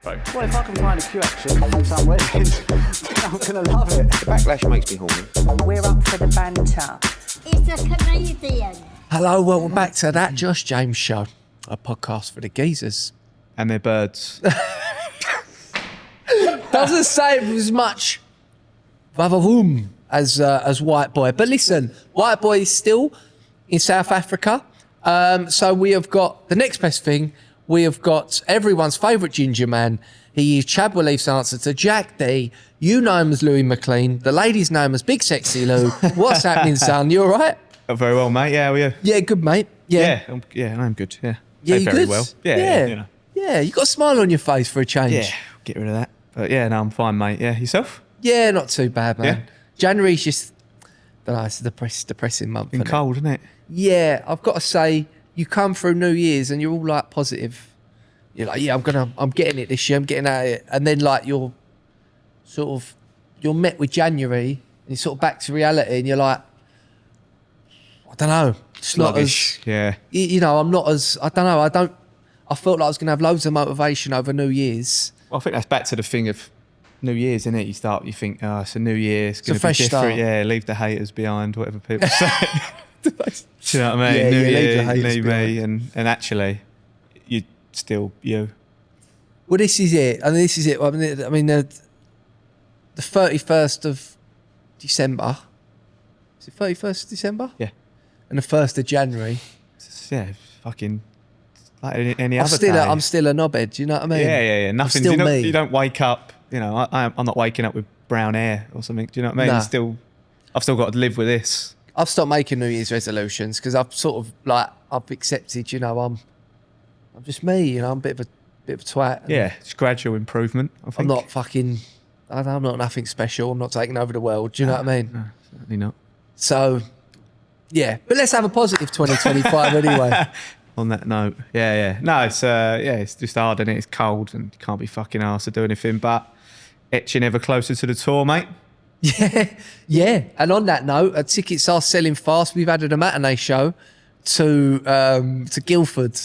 Right. Well, if I can find a few action on some weddings, then I'm going to love it. The backlash makes me horny. We're up for the banter. It's a Canadian. Hello, welcome back to That Josh James Show, a podcast for the geezers. And their birds. Doesn't say as much vavavoom as White Boy. But listen, White Boy is still in South Africa. So we have got the next best thing. We have got everyone's favourite ginger man. He is Chad Leaf's answer to Jack D. You know him as Louie McLean. The ladies know him as Big Sexy Lou. What's happening, son? You all right? Very well, mate. Yeah, how are you? Yeah, good, mate. Yeah. I'm good. Yeah. Yeah, you very good? well. Yeah. You know. Yeah, you got a smile on your face for a change. Yeah, get rid of that. But yeah, no, I'm fine, mate. Yeah, yourself? Yeah, not too bad, man. Yeah? January's just, I don't know, it's a depressing month. Been cold, isn't it? Yeah, I've got to say, you come through New Year's and you're all like positive. You're like, yeah, I'm getting it this year, I'm getting at it. And then like you're met with January and you're sort of back to reality and you're like, I don't know. It's not as, yeah. you know, I'm not as, I don't know, I felt like I was going to have loads of motivation over New Year's. Well, I think that's back to the thing of New Year's, isn't it? You think, oh, it's a new year, it's going to be fresh different. start. Yeah, leave the haters behind, whatever people say. Do you know what I mean? Yeah, new leave the year, haters new behind. me, and actually, you're still you. Well, this is it. I mean, the 31st of December. Is it 31st of December? Yeah. And the 1st of January. Yeah, fucking like any other day. I'm still a knobhead, do you know what I mean? Yeah. Nothing. Still me. You don't wake up, you know, I'm not waking up with brown hair or something. Do you know what I mean? Nah. I've still got to live with this. I've stopped making New Year's resolutions because I've sort of like, I've accepted, you know, I'm just me, you know, I'm a bit of a twat. Yeah, it's gradual improvement, I think. I'm not fucking, I'm not nothing special. I'm not taking over the world. Do you know what I mean? No, certainly not. So, yeah. But let's have a positive 2025 anyway. On that note, yeah. No, it's just hard, isn't it? It's cold and you can't be fucking arsed to do anything, but etching ever closer to the tour, mate. Yeah. And on that note, tickets are selling fast. We've added a matinee show to Guildford.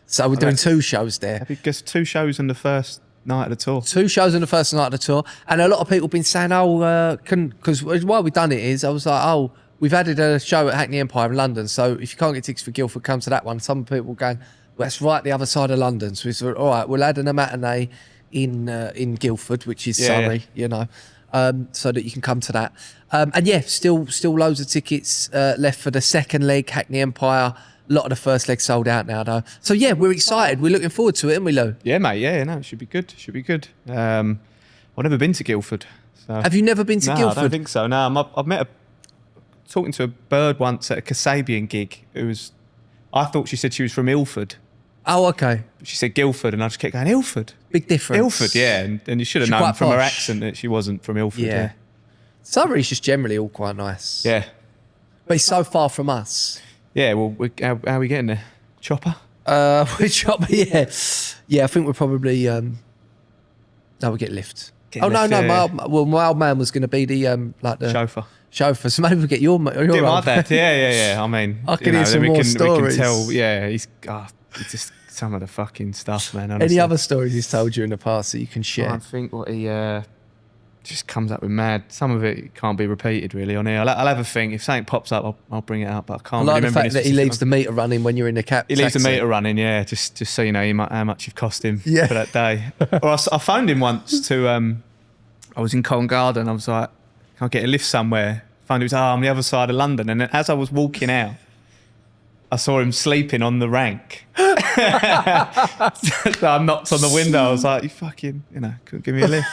So we're doing 2 shows there. I guess 2 shows on the first night of the tour. 2 shows on the first night of the tour. And a lot of people have been saying, because why we've done it is, I was like, we've added a show at Hackney Empire in London. So if you can't get tickets for Guildford, come to that one. Some people going, well, that's right the other side of London. So we said, all right, we'll add a matinee in Guildford, which is Surrey, you know, so that you can come to that. And yeah, still loads of tickets left for the second leg, Hackney Empire. A lot of the first leg sold out now, though. So yeah, we're excited. We're looking forward to it, aren't we, Lou? Yeah, mate. Yeah, no, it should be good. I've never been to Guildford. So. Have you never been to Guildford? I don't think so. No, I've talking to a bird once at a Kasabian gig. I thought she said she was from Ilford. Oh, okay. She said Guildford, and I just kept going, Ilford? Big difference. Ilford, yeah. And you should have known from her accent that she wasn't from Ilford. Yeah. Surrey's just generally all quite nice. Yeah. But it's so far from us. Yeah, well, how are we getting there? Chopper? We're chopper, yeah. Yeah, I think we're probably... No, we'll get lift. My old man was going to be the chauffeur. So maybe we'll get your my dad. Yeah. I mean, I can hear some more stories. We can tell, yeah, it's just some of the fucking stuff, man. Honestly. Any other stories he's told you in the past that you can share? I think what he just comes up with mad. Some of it can't be repeated really on here. I'll have a think. If something pops up, I'll bring it up, but I can't I like remember. the fact that he leaves the meter running when you're in the cab. He leaves the meter running, yeah, just so you know how much you've cost him for that day. Or I phoned him once to, I was in Covent Garden, I was like, can I get a lift somewhere? Found he was on the other side of London, and then as I was walking out, I saw him sleeping on the rank. So I knocked on the window, I was like, you fucking, couldn't give me a lift.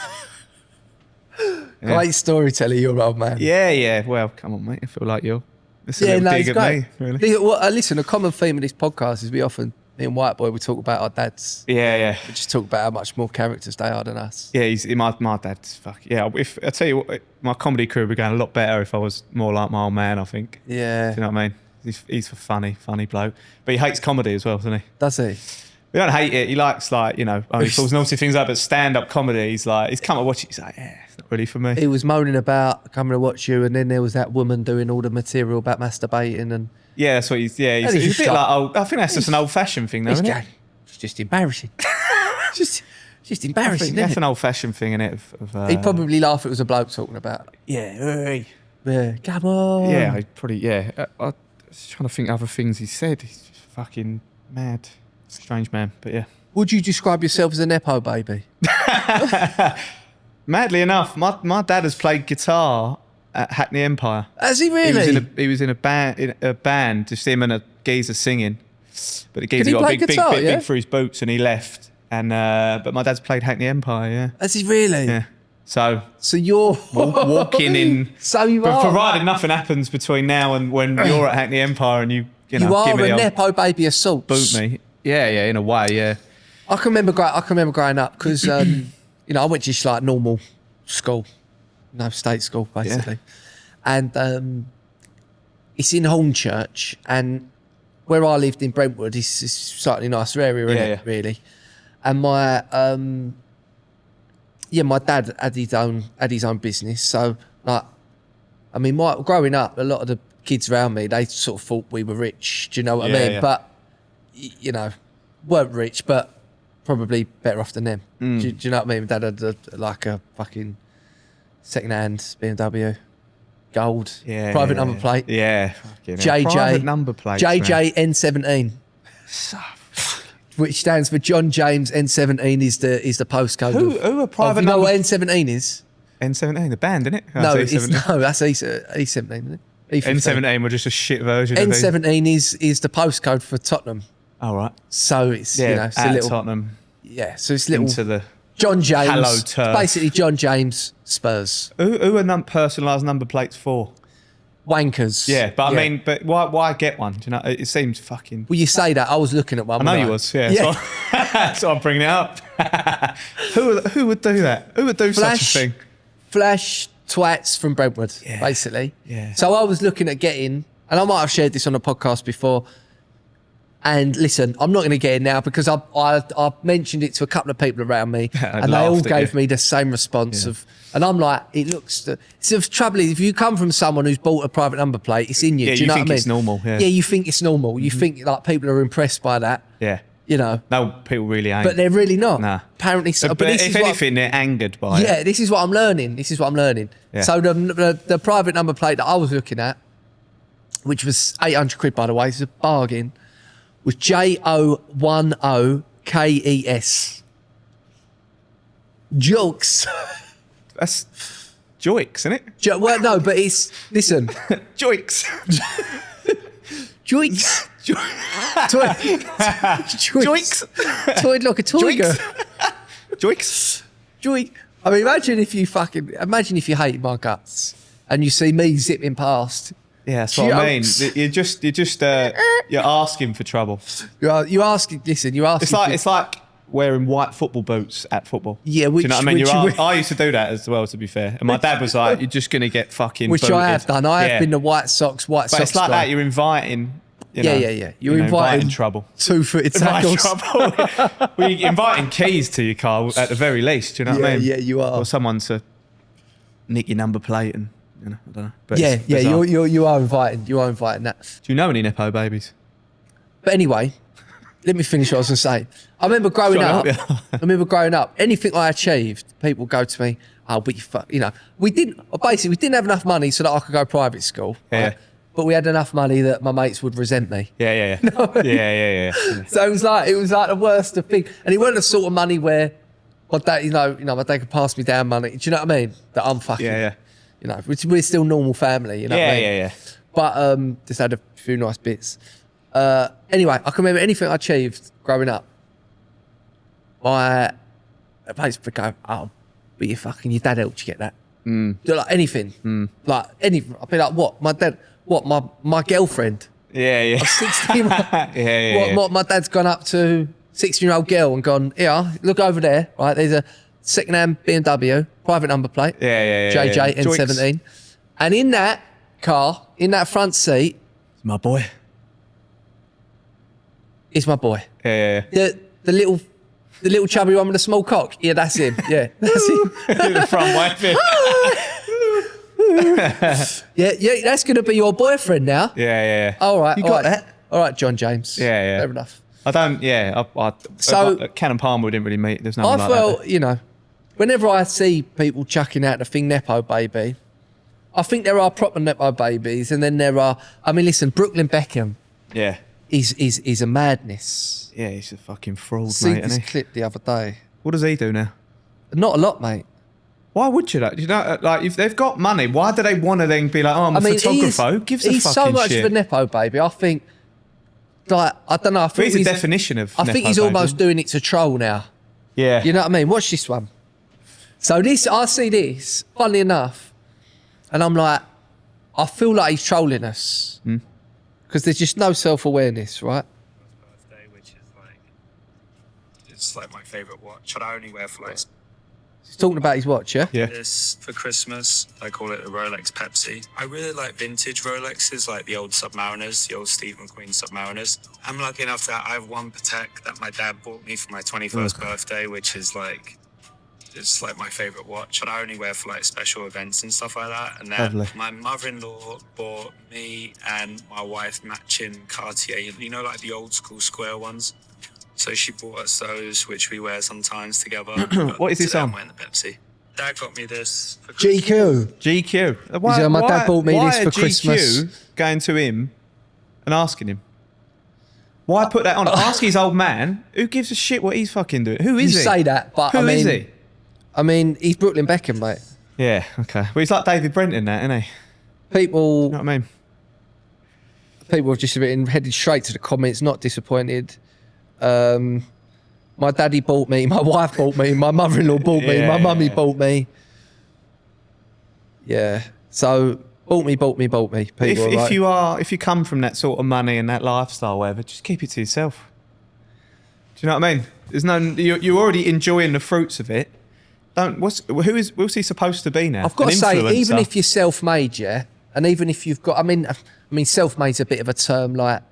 Yeah. Great storyteller, your old man. Yeah. Well, come on, mate. I feel like you're. It's a little dig at me, really. Listen, a common theme of this podcast is me and White Boy, we talk about our dads. Yeah. We just talk about how much more characters they are than us. Yeah, my dad's fuck. Yeah, if I tell you what, my comedy career would be going a lot better if I was more like my old man, I think. Yeah. Do you know what I mean? He's a funny bloke. But he hates comedy as well, doesn't he? Does he? We don't hate it. He likes, like, he falls naughty things up, but stand-up comedy, he's come to watch it, he's like, yeah, it's not really for me. He was moaning about coming to watch you, and then there was that woman doing all the material about masturbating and... Yeah, that's what he's a bit like, I think that's just an old-fashioned thing, though, isn't it? It's just embarrassing. just I embarrassing, think isn't that's it? an old-fashioned thing, isn't it? He'd probably laugh if it was a bloke talking about it. Yeah. Yeah, come on. Yeah, I probably, yeah. I was trying to think other things he said. He's just fucking mad. Strange man, but yeah. Would you describe yourself as a nepo baby? Madly enough, my dad has played guitar at Hackney Empire. Has he really? He was in a band, just him and a geezer singing. But the geezer he got play big guitar, yeah? big for his boots and he left. And but my dad's played Hackney Empire, yeah. Has he really? Yeah. So you're walking in. So you But are. provided nothing happens between now and when you're at Hackney Empire and you know, You are give me a the old nepo baby of sorts. boot me. Yeah, in a way, yeah. I can remember growing up because you know, I went to just like normal school, no state school basically, and it's in Hornchurch, and where I lived in Brentwood is slightly nicer area, isn't it, really? And my my dad had his own business, so like, I mean, growing up, a lot of the kids around me, they sort of thought we were rich. Do you know what I mean? Yeah. But you know, weren't rich, but probably better off than them. Do you know what I mean? Dad had like a fucking second-hand BMW, gold, private number plate. Yeah. JJ Private number plate. JJ N17, which stands for John James N17 is the postcode. Who are private you know number? what N17 is? N17, the band, isn't it? No, That's E17. that's E17, isn't it? E15. N17 were just a shit version of N17 is the postcode for Tottenham. Oh, right. So it's, you know, it's a at little, Tottenham yeah, so it's little into the... John James. Hello, It's turf. basically John James Spurs. Who are personalised number plates for? Wankers. Yeah, but I mean, but why get one? Do you know, it seems fucking... Well, you say that. I was looking at one. I know you was, yeah. So I'm bringing it up. Who would do that? Who would do such a thing? Flash twats from Brentwood, basically. Yeah. So I was looking at getting, and I might have shared this on a podcast before. And listen, I'm not going to get it now because I mentioned it to a couple of people around me, and they all gave me the same response of. And I'm like, it looks. So the trouble is, if you come from someone who's bought a private number plate, it's in you. Yeah, do you know think what I mean? it's normal. Yeah. You think it's normal. You think like people are impressed by that. Yeah. You know. No, people really ain't. But they're really not. Nah. Apparently so. But this if is anything, they're angered by it. yeah, this is what I'm learning. Yeah. So the private number plate that I was looking at, which was £800, by the way, it's a bargain, was JO10KES. Jokes. That's Joix, isn't it? Well, no, but it's, listen. Joix. Joints. Joix. Toy like a toy girl. Joix. Joy. I mean, imagine if you hate my guts and you see me zipping past. Yeah, that's what I mean. You're asking for trouble. You asking. Listen, you asking. It's like wearing white football boots at football. Yeah, Do you know what I mean? which I used to do that as well, to be fair. And my dad was like, "You're just gonna get fucking." Which booted. I have done. I have been the white socks. But it's like guy. that. You're inviting. Yeah. You're inviting trouble. 2-footed tackles. Trouble. Well, you're inviting keys to your car at the very least. Do you know what I mean? Yeah, you are. Or someone to nick your number plate and I don't know. But Yeah, it's bizarre. you are inviting. You are inviting that. Do you know any nepo babies? But anyway, let me finish what I was going to say. I remember growing up. Anything I achieved, people go to me, "Oh, but we didn't have enough money so that I could go private school." Yeah. Right? But we had enough money that my mates would resent me. Yeah. Yeah. So it was like the worst of thing, and it wasn't the sort of money where my dad, my dad could pass me down money. Do you know what I mean? That I'm fucking. Yeah. We're still normal family. You know what I mean? Yeah. But just had a few nice bits. Anyway, I can remember anything I achieved growing up. My mates would go, "Oh, but your dad helped you get that." Do like anything, like anything. I'd be like, "What? My dad? What? My girlfriend?" Yeah. I'm 16. Yeah. What? My dad's gone up to 16-year-old girl and gone, "Here, look over there. Right, there's a second-hand BMW, private number plate. Yeah. JJ N17, and in that car, in that front seat, My boy. is my boy. Yeah. The little chubby one with the small cock. Yeah, that's him. Yeah, that's him. The front wife. Yeah, that's going to be your boyfriend now. Yeah. All right. You all got right. that? All right, John James. Yeah. Fair enough. I don't. Yeah. So- Ken and Palmer didn't really meet. There's no one I like felt, that. you know, whenever I see people chucking out the thing nepo baby, I think there are proper nepo babies, and then there are. I mean, listen, Brooklyn Beckham Yeah. is a madness. Yeah, he's a fucking fraud, See mate. this Isn't he? clip the other day. What does he do now? Not a lot, mate. Why would you? You know, like if they've got money, why do they want to then be like, oh, I'm a photographer? Who gives a he's fucking so much shit? of a nepo baby. I think, like, I don't know. I But think he's a definition of. I think nepo he's baby. almost doing it to troll now. Yeah. You know what I mean? Watch this one. So this, I see this, funnily enough, and I'm like, I feel like he's trolling us. Because there's just no self-awareness, right? Birthday, which is like, it's like my favorite watch. I only wear for like He's talking about his watch, yeah? Yeah. this for Christmas. I call it a Rolex Pepsi. I really like vintage Rolexes, like the old Submariners, the old Steve McQueen Submariners. I'm lucky enough that I have one Patek that my dad bought me for my 21st birthday, which is like, it's like my favorite watch. And I only wear for like special events and stuff like that. And then Lovely. my mother-in-law bought me and my wife matching Cartier, you know, like the old school square ones. So she bought us those, which we wear sometimes together. What is this Today I'm on? wearing the Pepsi. Dad got me this for Christmas. GQ. GQ. Why, said, "My dad bought me this why for are GQ Christmas." going to him and asking him? Why put that on? Ask his old man. Who gives a shit what he's fucking doing? Who is You he? say that, but Who I mean, is he? I mean, he's Brooklyn Beckham, mate. Yeah, okay. Well, he's like David Brent in that, isn't he? People, You know what I mean? people have just been headed straight to the comments, not disappointed. My daddy bought me, my wife bought me, my mother-in-law bought me, my mummy bought me. Yeah. So bought me. People, If you come from that sort of money and that lifestyle, whatever, just keep it to yourself. Do you know what I mean? There's no, you're already enjoying the fruits of it. What's he supposed to be now? I've got to An say, influencer? even if you're self-made, yeah, and even if you've got, I mean, self-made's a bit of a term, like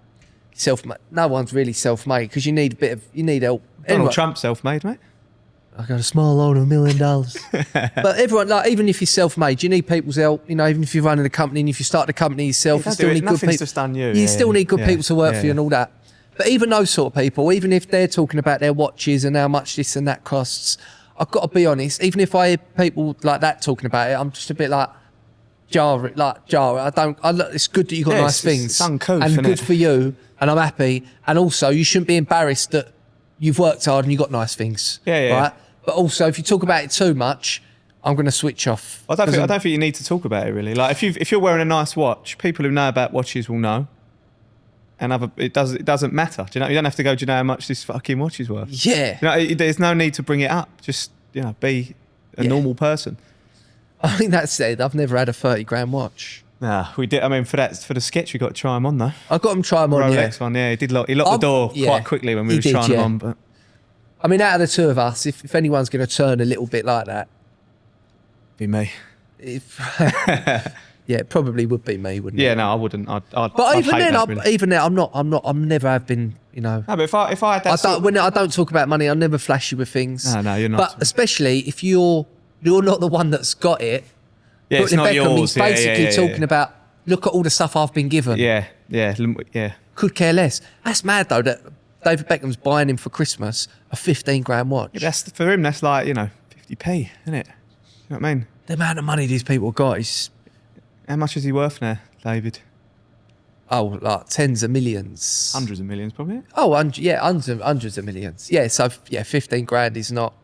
self-made. No one's really self-made because you need help. Donald Trump self-made, mate. I got a small loan of $1 million. But everyone, like, even if you're self-made, you need people's help. You know, even if you're running a company and if you start a company yourself, you still need good Nothing's people. just done you. You still need good people to work for you and all that. But even those sort of people, even if they're talking about their watches and how much this and that costs, I've got to be honest. Even if I hear people like that talking about it, I'm just a bit like, jar. It's good that you got Yeah, nice things it's uncouth, and isn't good it? for you, and I'm happy. And also, you shouldn't be embarrassed that you've worked hard and you got nice things. Yeah. Right. But also, if you talk about it too much, I'm going to switch off. I don't think you need to talk about it really. Like if you're wearing a nice watch, people who know about watches will know. And it doesn't matter. Do you know? You don't have to go. Do you know how much this fucking watch is worth? Yeah. You know, there's no need to bring it up. Just be a normal person. I think that said, I've never had a 30 grand watch. Nah, we did. I mean, for the sketch, we got to try him on though. I got him try them on. Rolex one, yeah. He locked the door quite quickly when we he were did, trying them on. But I mean, out of the two of us, if anyone's going to turn a little bit like that, be me. Yeah, it probably would be me, wouldn't it? Yeah, no, I wouldn't. I'd But even hate then, that, really. I'm never have been, you know. No, but if I had that, I don't talk about money. I never flash you with things. No, you're not. But especially if you're not the one that's got it. yeah, it's Brooklyn not Beckham, yours. he's basically yeah. talking about, look at all the stuff I've been given. Yeah. Could care less. That's mad though that David Beckham's buying him for Christmas a 15 grand watch. Yeah, that's for him. That's like 50p, isn't it? You know what I mean? The amount of money these people got is, How much is he worth now, David? like tens of millions. Hundreds of millions, probably. Oh, hundreds of millions. Yeah, so 15 grand is not.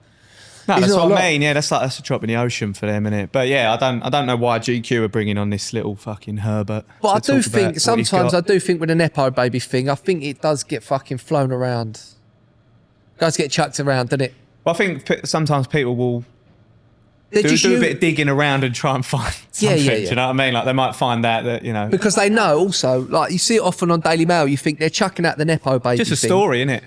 No, It's that's not a what lot. I mean. Yeah, that's a drop in the ocean for them, innit? But yeah, I don't know why GQ are bringing on this little fucking Herbert. But I to do talk about think what he's sometimes got. I do think with the nepo baby thing, I think it does get fucking flown around. Does get chucked around, doesn't it? Well, I think sometimes people will They're do just a bit of digging around and try and find something. Yeah. Do you know what I mean? Like they might find that because they know also, like you see it often on Daily Mail. You think they're chucking out the nepo baby just a thing, story, innit?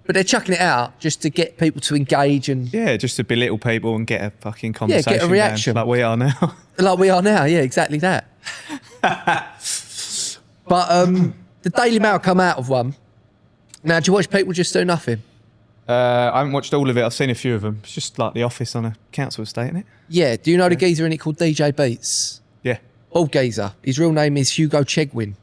but they're chucking it out just to get people to engage and Yeah, just to belittle people and get a fucking conversation. get a reaction. going, like we are now. like we are now. Yeah, exactly that. But the Daily Mail come out of one. Now, do you watch people just do nothing? I haven't watched all of it. I've seen a few of them. It's just like The Office on a council estate, isn't it? Yeah. Do you know the geezer in it called DJ Beats? Yeah. Bald geezer. His real name is Hugo Chegwin.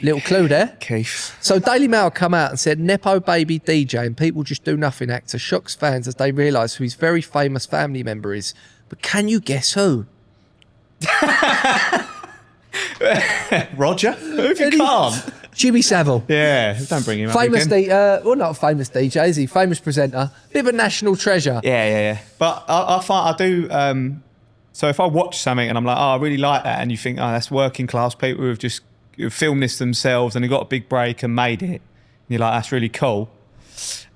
Little clue there. Keith. So Daily Mail come out and said Nepo baby DJ and people just do nothing actor shocks fans as they realise who his very famous family member is. But can you guess who? Roger? Who if you can't? Jimmy Savile. Yeah, don't bring him Famous up again. well, not a famous DJ, is he? Famous presenter. Bit of a national treasure. Yeah. But I find I do. So if I watch something and I'm like, oh, I really like that, and you think, oh, that's working class people who've filmed this themselves and they got a big break and made it, and you're like, that's really cool.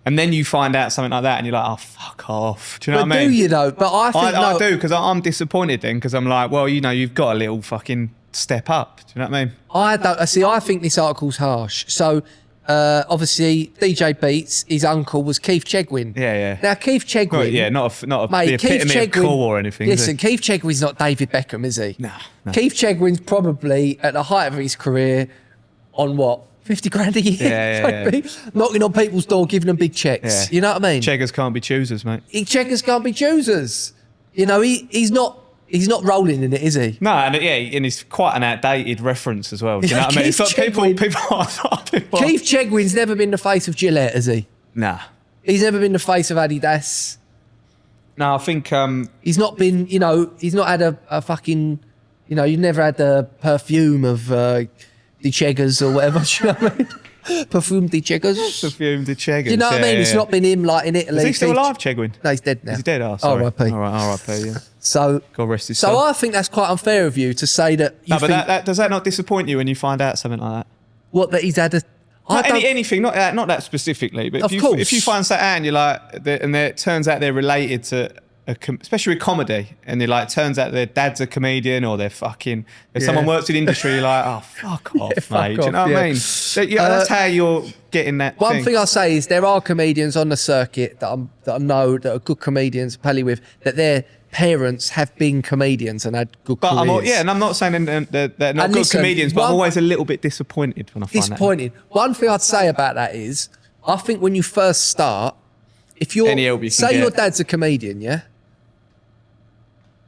And then you find out something like that, and you're like, oh, fuck off. Do you know what I mean? Do you know? But I think I do, because I'm disappointed then, because I'm like, well, you've got a little fucking step up. Do you know what I mean? I don't. See, I think this article's harsh. So, obviously, DJ Beats, his uncle was Keith Chegwin. Yeah. Now, Keith Chegwin. Not the mate, epitome of cool or anything. Listen, Keith Chegwin's not David Beckham, is he? No. Keith Chegwin's probably at the height of his career on what? 50 grand a year? Yeah. Knocking on people's door, giving them big checks. Yeah. You know what I mean? Checkers can't be choosers, mate. Checkers can't be choosers. You know, he's not rolling in it, is he? No, and it's quite an outdated reference as well. Do you know what I mean? It's like people. Keith Chegwin's never been the face of Gillette, has he? Nah. He's never been the face of Adidas. No, I think he's not been. He's not had a fucking. You've never had the perfume of the Cheggers or whatever. Do you know what I mean? Perfume de Cheggers. Perfume de Cheggers. Do you know what I mean? It's not been him like in Italy. Is he still alive, Chegwin? No, he's dead now. He's dead. Oh, sorry. R.I.P. All right, R.I.P. Yeah. So, God rest his soul. So I think that's quite unfair of you to say that. No, but that does that not disappoint you when you find out something like that? What, that he's had a. Anything, not that specifically, but if you find something out and you're like, and it turns out they're related to. Especially with comedy, and they're like, turns out their dad's a comedian or they're fucking. If someone works in the industry, you're like, oh, fuck off, mate. Do you know what I mean? That's how you're getting that. One thing I'll say is there are comedians on the circuit that I know that are good comedians, pally with, that their parents have been comedians and had good careers. And I'm not saying they're not good comedians, but I'm always a little bit disappointed when I find that. Disappointed. One thing I'd say about that is, I think when you first start, if you're, say your dad's a comedian, yeah?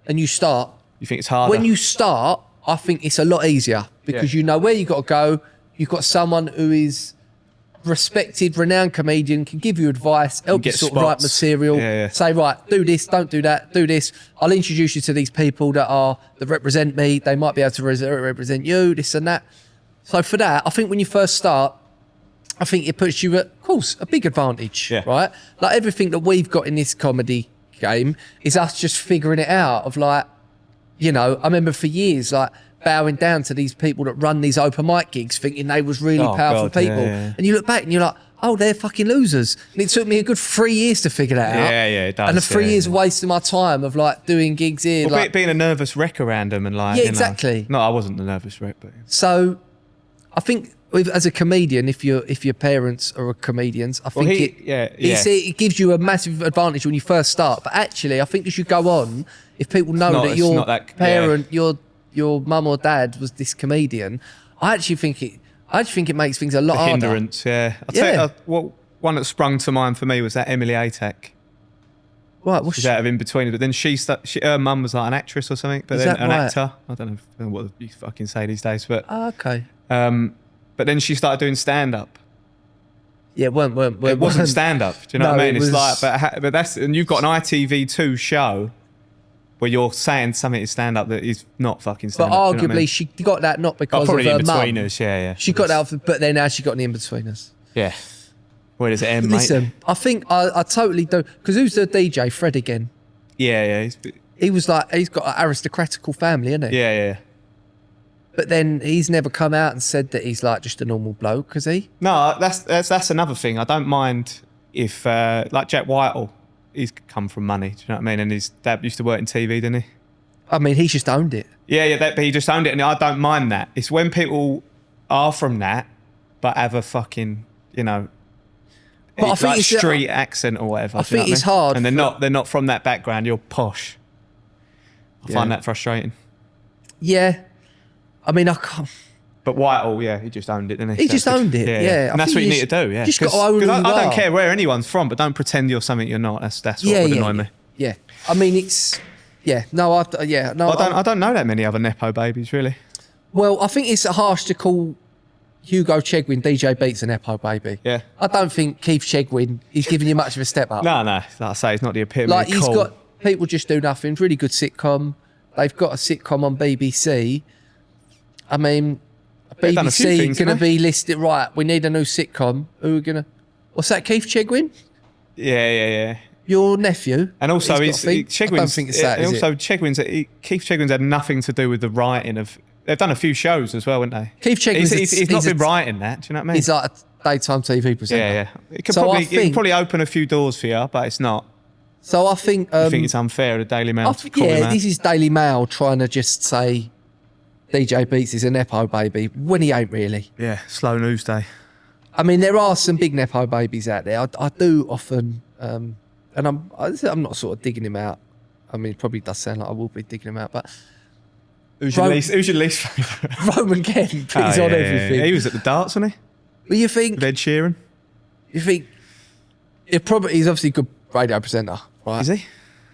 And you start. You think it's harder? When you start, I think it's a lot easier because you know where you got to go. You've got someone who is respected, renowned comedian, can give you advice, help you sort of write material, say, right, do this, don't do that, do this. I'll introduce you to these people that represent me. They might be able to represent you, this and that. So for that, I think when you first start, I think it puts you at, of course, a big advantage, right? Like everything that we've got in this comedy game is us just figuring it out of like, I remember for years like bowing down to these people that run these open mic gigs thinking they was really powerful people. And you look back and you're like, oh, they're fucking losers. And it took me a good 3 years to figure that out. It does. And the 3 years wasting my time of like doing gigs here. Well, like, being a nervous wreck around them and like, exactly. No, I wasn't a nervous wreck, but. So I think as a comedian, if your parents are comedians, I think it gives you a massive advantage when you first start. But actually, I think as you go on, if people know that your parent, your mum or dad was this comedian, I actually think it makes things a lot harder. Hindrance, I'll tell you, one that sprung to mind for me was that Emily Atack. Right, she's out of in between, but then her mum was like an actress or something, but then an actor. I don't know what you fucking say these days, but okay. But then she started doing stand-up. Yeah, it wasn't stand-up. Do you know what I mean? It's like, but that's, and you've got an ITV2 show where you're saying something is stand-up that is not fucking stand-up. But arguably, you know what I mean? she got that not because of her mum. In-betweeners, yeah. She got that, but then now she got an in-betweeners. Yeah. Where does it end, Listen, mate? I think I totally do. Because who's the DJ? Fred again. Yeah. He was like, he's got an aristocratical family, isn't he? Yeah. But then he's never come out and said that he's like just a normal bloke, has he? No, that's another thing. I don't mind if like Jack Whitehall, he's come from money. Do you know what I mean? And his dad used to work in TV, didn't he? I mean, he's just owned it. Yeah, but he just owned it, and I don't mind that. It's when people are from that, but have a fucking, but I think like street accent or whatever. I think it's hard, and they're not from that background. You're posh. I find that frustrating. Yeah. I mean, I can't. But Whitehall, he just owned it, didn't he? He just owned it, yeah. And that's what you need to do, yeah. Just got to own who you are. I don't care where anyone's from, but don't pretend you're something you're not. That's what would annoy me. Yeah. I mean, it's... Yeah. No, I don't know that many other nepo babies, really. Well, I think it's harsh to call Hugo Chegwin, DJ Beats and Nepo Baby. Yeah. I don't think Keith Chegwin is giving you much of a step up. No. Like I say, he's not the epitome Like of he's cool. got People Just Do Nothing, really good sitcom. They've got a sitcom on BBC. I mean, They've done a few BBC things, going to haven't they? be listed, right, we need a new sitcom. Who are going to... What's that, Keith Chegwin? Yeah. Your nephew? And also, He's got a thing? I don't think it's that, is it? Keith Chegwin's had nothing to do with the writing of. They've done a few shows as well, haven't they? Keith Chegwin's He's not been writing that. Do you know what I mean? He's like a daytime TV presenter. Yeah. It could So it can probably open a few doors for you, but it's not. So I think... I think it's unfair of the Daily Mail to call him that. this is Daily Mail trying to just say DJ Beats is a Nepo Baby when he ain't really. Yeah, slow news day. I mean, there are some big Nepo babies out there. I do often, and I'm not sort of digging him out. I mean, it probably does sound like I will be digging him out, but Who's your least favourite? Roman Kemp is on everything. He was at the darts, wasn't he? But you think With Ed Sheeran. He's obviously a good radio presenter, right? Is he?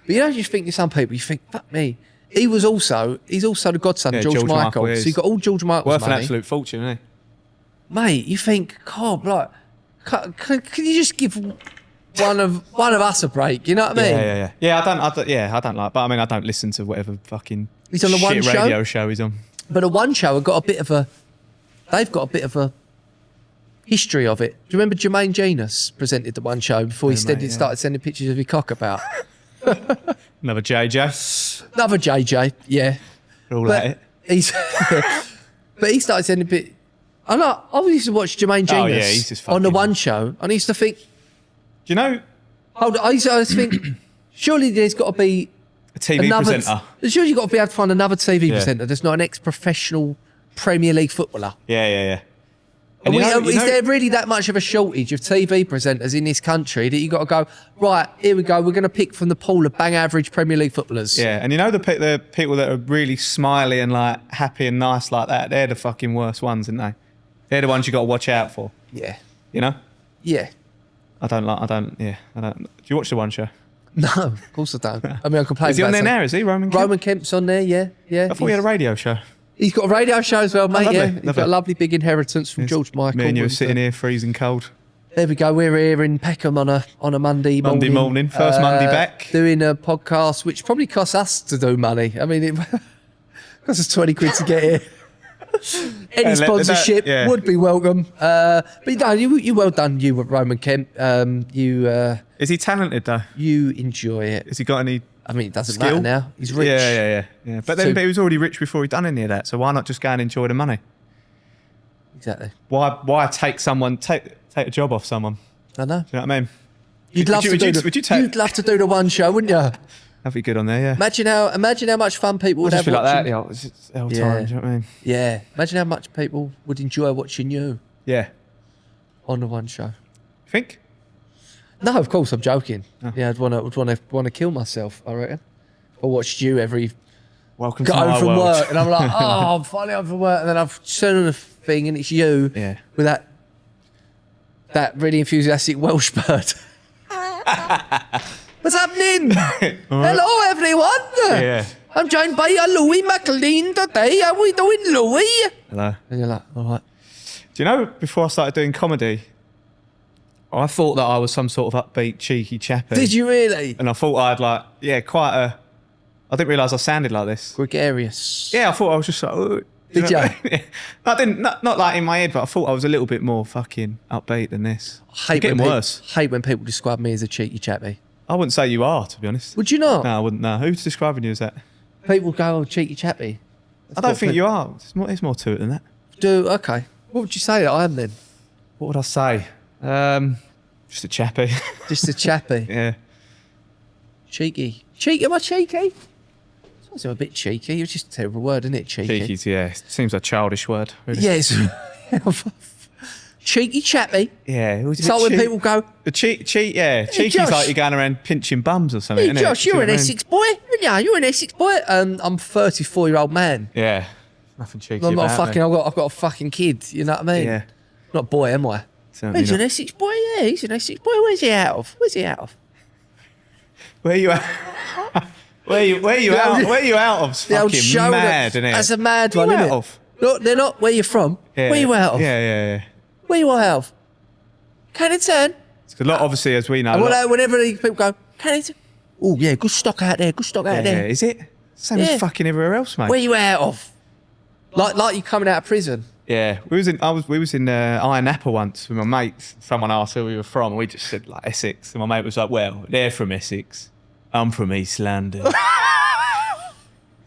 But you don't just think to some people, you think, fuck me. He's also the godson of George Michael. is. So you got all George Michael's Worth money. an absolute fortune, isn't he? Mate, you think, God, like, can you just give one of us a break? You know what I mean? Yeah, I don't like, but I mean, I don't listen to whatever fucking He's on the shit One radio show he's on. But the One Show they've got a bit of a history of it. Do you remember Jermaine Janus presented the One Show before he started sending pictures of his cock about? Another JJ. Another JJ, yeah. All at it. But he started sending bit. I used to watch Jermaine Janus he's just on the fucking- One Show, and I used to think, Do you know I used to think, surely there's got to be a TV presenter? Surely you've got to be able to find another TV presenter that's not an ex-professional Premier League footballer. Yeah. And And is there really that much of a shortage of TV presenters in this country that you got to go, right, here we go, we're going to pick from the pool of bang average Premier League footballers? Yeah, and you know the people that are really smiley and like happy and nice like that, they're the fucking worst ones, aren't they? They're the ones you got to watch out for. Yeah. You know? Yeah. I don't. Do you watch the One Show? No, of course I don't. I mean, I complain. Is he on there now? Is he Roman Kemp? Roman Kemp's on there, yeah. I thought he had a radio show. He's got a radio show as well, mate. lovely, Yeah, he's got lovely. a lovely big inheritance from George Michael. Me and you were and, sitting here freezing cold. There we go. We're here in Peckham on a Monday morning. Monday morning, first Monday back. Doing a podcast, which probably costs us to do money. I mean, it costs us 20 quid to get here. Any sponsorship would be welcome. But no, you well done, you Roman Kemp. Is he talented though? You enjoy it. Has he got any? I mean, it doesn't skill? matter now. He's rich. Yeah. But then he was already rich before he done any of that. So why not just go and enjoy the money? Exactly. Why take a job off someone? I know. Do you know what I mean? You'd love to do the One Show, wouldn't you? That'd be good on there, yeah. Imagine how much fun people would I'd have just be like watching. that, it's the whole time, do you know what I mean? Yeah. Imagine how much people would enjoy watching you Yeah. on the One Show. Think? No, of course I'm joking. Oh. Yeah, I'd want to kill myself. I reckon. I watched you every Welcome go to my home from world. work, and I'm like, oh, I'm finally home from work, and then I've turned on the thing, and it's you Yeah. with that really enthusiastic Welsh bird. What's happening? Hello, everyone. Yeah. I'm joined by Louie McLean today. How we doing, Louie? Hello. And you're like, all right. Do you know, before I started doing comedy, I thought that I was some sort of upbeat, cheeky chappy. Did you really? And I thought I had I didn't realise I sounded like this. Gregarious. Yeah, I thought I was just like, Did know ya? what I mean? I didn't, not like in my head, but I thought I was a little bit more fucking upbeat than this. I It's getting worse. hate when people describe me as a cheeky chappy. I wouldn't say you are, to be honest. Would you not? No, I wouldn't. No. Who's describing you as that? People go, oh, cheeky chappy. I don't think you are. There's more to it than that. Okay. What would you say that I am then? What would I say? Just a chappy. Just a chappy. Yeah. Cheeky. Cheeky? Am I cheeky? I suppose I'm a bit cheeky. It's just a terrible word, isn't it? Cheeky. Cheeky's, yeah. It seems a childish word. Really. Yes. Cheeky chappy. Yeah. It was a It's bit like when cheek- people go, Cheeky's Josh. like you're going around pinching bums or something. hey innit? Josh, Do you you're know an what I mean? Essex boy. Yeah, you're an Essex boy. I'm a 34-year-old man. Yeah. Nothing cheeky I'm not about fucking, it. I've got a fucking kid. You know what I mean? Yeah. Not a boy, am I? Certainly He's an not. Essex boy, yeah. He's an Essex boy. Where's he out of? Where you at? Where you out? Where you out of? The old Fucking shoulder. mad, innit? That's a mad Where one, you isn't out it? of? They're not where you're from. Yeah. Where you out of? Yeah. Where you out of? Cannington. It's a lot, obviously, as we know. Whenever these people go, Cannington. Oh, yeah, good stock out there. Good stock out there. Is it? Same as fucking everywhere else, mate. Where you out of? Like you coming out of prison. Yeah, we was in Iron Apple once with my mates. Someone asked where we were from, and we just said like Essex, and my mate was like, "Well, they're from Essex. I'm from East London."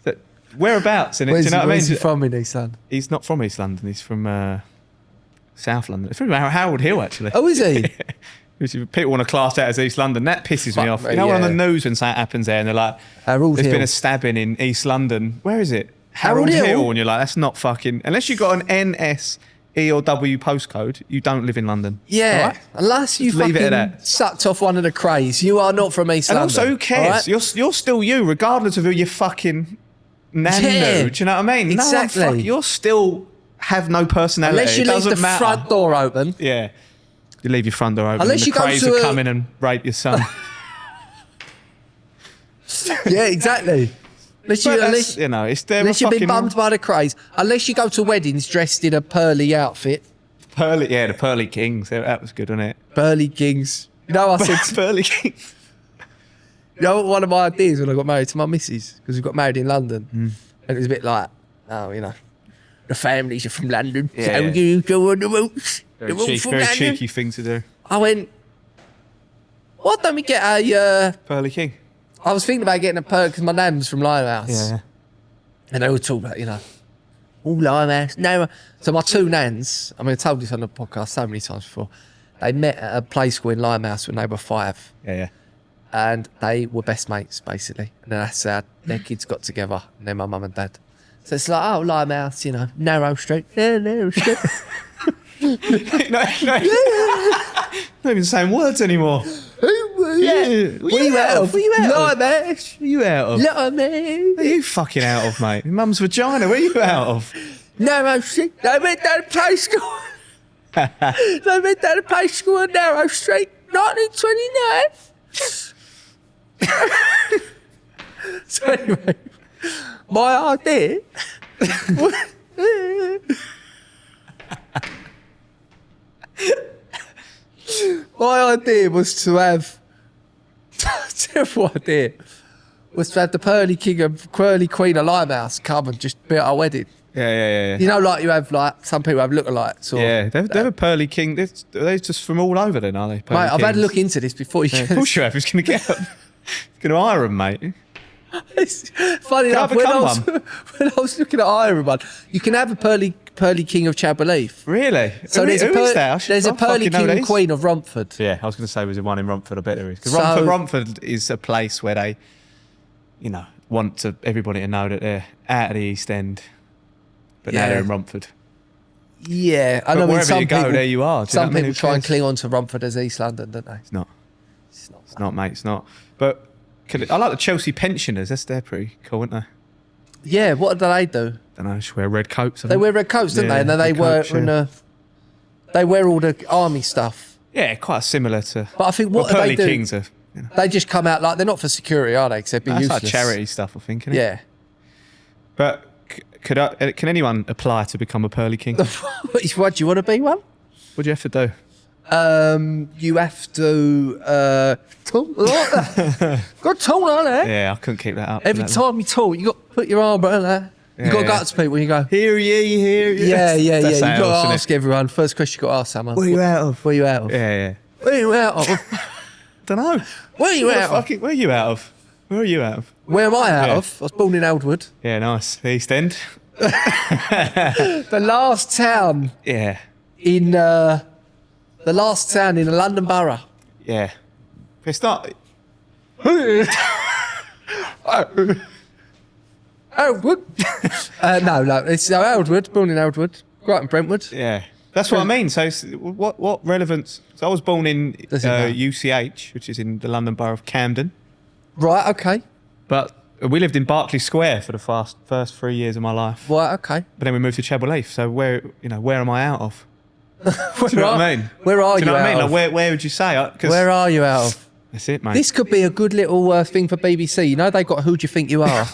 So, whereabouts? And do you know what I mean? Where's he from in East London? He's not from East London. He's from South London. He's from Harold Hill, actually. Oh, is he? People want to class that as East London. That pisses me off. You know, on the news when something happens there, and they're like, Harold "There's Hill. been a stabbing in East London." Where is it? Harold Hill? And you're like, that's not fucking... Unless you've got an N, S, E or W postcode, you don't live in London. Yeah. All right? Unless you Leave it at fucking that. sucked off one of the crays, you are not from East And London. also, who cares? all right? You're still you, regardless of who you fucking nanu. Yeah. Do you know what I mean? Exactly. No, you're still have no personality. Unless you It leave doesn't the matter. front door open. Yeah. You leave your front door open. Unless and you the go crays to will a- come in and rape your son. Yeah, exactly. Unless you know, it's there. unless you've been bummed by the craze. Unless you go to weddings dressed in a pearly outfit. Pearly, yeah, the Pearly Kings. That was good, wasn't it? Pearly kings. You know, I said... Pearly Kings. You know what one of my ideas when I got married to my missus, because we got married in London, and it was a bit like, oh, you know, the families are from London, so Yeah. you go on the roots. Very cheeky thing to do. I went, why don't we get a... Pearly King. I was thinking about getting a pearl, because my nan's from Limehouse. Yeah. And they all talk about, you know, all Limehouse. No. So my two nans, I mean, I told this on the podcast so many times before, they met at a play school in Limehouse when they were 5. Yeah. And they were best mates, basically. And then that's how their kids got together, and then my mum and dad. So it's like, oh, Limehouse, you know, narrow street. Yeah, narrow street. Not even saying words anymore. Where you out of? Limehouse. Where you out of? Limehouse. Where are you fucking out of, mate? Your mum's vagina. Where are you out of? Narrow street. They went down to play school. They went down to play school on Narrow Street, 1929. So anyway, my idea... My idea was to have... Terrible idea. Was to have the Pearly King and Pearly Queen of Limehouse come and just be at our wedding. Yeah. You know, like you have, like, some people have lookalikes. Or, Yeah, they're a Pearly King. They're just from all over then, are they? Mate, I've had a look into this before you Of course you have. Who's going to get them? He's going to hire them, mate. It's funny enough, I when become I was looking at hiring one, you can have a Pearly King of Chabberleaf. Really? So who is that? there's a Pearly King and Queen of Romford. Yeah, I was going to say there's one in Romford. I bet there is. Because So- Romford is a place where they, you know, want everybody to know that they're out of the East End, but now Yeah. they're in Romford. Yeah, I But know. wherever Some you go, people, there you are. Do you know Some what I mean? people Who try and cares? cling on to Romford as East London, don't they? It's not. It's not. It's not, mate. It's not. But I like the Chelsea pensioners. They're pretty cool, aren't they? Yeah, what do they do? Don't know. Just wear red coats. I They think. wear red coats, don't Yeah, they? And then they red wear coats, yeah. they wear all the army stuff. Yeah, quite similar to. But I think what do Pearly they do? Kings are. You know, They just come out like they're not for security, are they? Because they'd be that's useless. like charity stuff, I think. Isn't it? Yeah. But can anyone apply to become a Pearly King? What do you want to be one? What do you have to do? You have to got tall on there. Yeah, I couldn't keep that up. Every time you talk, you got to put your arm around there. You got to go Yeah. up to people and you go, Hear ye, hear ye. yeah. That's You how got else, to innit? ask everyone. First question you got to ask someone. Where you out of? Where you out of? Yeah. Where you out of? Don't know. Where you out of? Where are you out of? Where are you out of? Where am I out Yeah. of? I was born in Eldwood. Yeah, nice. The East End. The last town Yeah. in the London Borough. Yeah. It's not. Eldwood. No. It's Eldwood. Born in Eldwood. Grew up in Brentwood. Yeah. That's what I mean. So what relevance? So I was born in Does it matter? UCH, which is in the London Borough of Camden. Right. Okay. But we lived in Berkeley Square for the first 3 years of my life. Right. Okay. But then we moved to Chapel-Leaf. So where am I out of? Do you know what I mean? Where are Do you know you what I out mean? of? Like, where would you say? 'Cause Where are you out of? That's it, mate. This could be a good little thing for BBC. You know they got Who Do You Think You Are?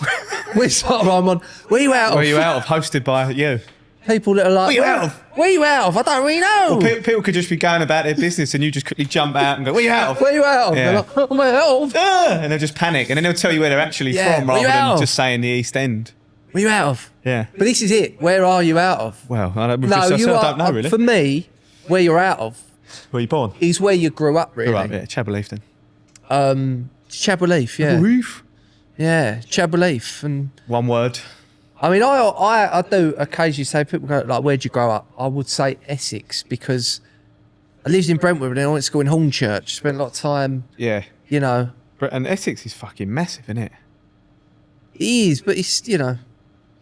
Which part I'm on? Where you out of? Where are you out of? Hosted by you. People that are like, Where you out of? Where you out of? I don't really know. Or people could just be going about their business and you just quickly jump out and go, where you out of? Where you out of? Yeah. They're like, I'm out of. And they'll just panic and then they'll tell you where they're actually Yeah, from where you rather out than of? just saying the East End. Where you out of? Yeah. But this is it. Where are you out of? Well, I don't, No, you I are. don't know really. For me, where you're out of Where you born? is where you grew up, really. Grew up, yeah, Chabberleaf then. Chabberleaf, yeah. Roof. Yeah, Chabberleaf. And One word. I mean, I do occasionally say, people go, like, where'd you grow up? I would say Essex because I lived in Brentwood and then I went to school in Hornchurch. Spent a lot of time, Yeah. you know. And Essex is fucking massive, isn't it? It is, but it's, you know,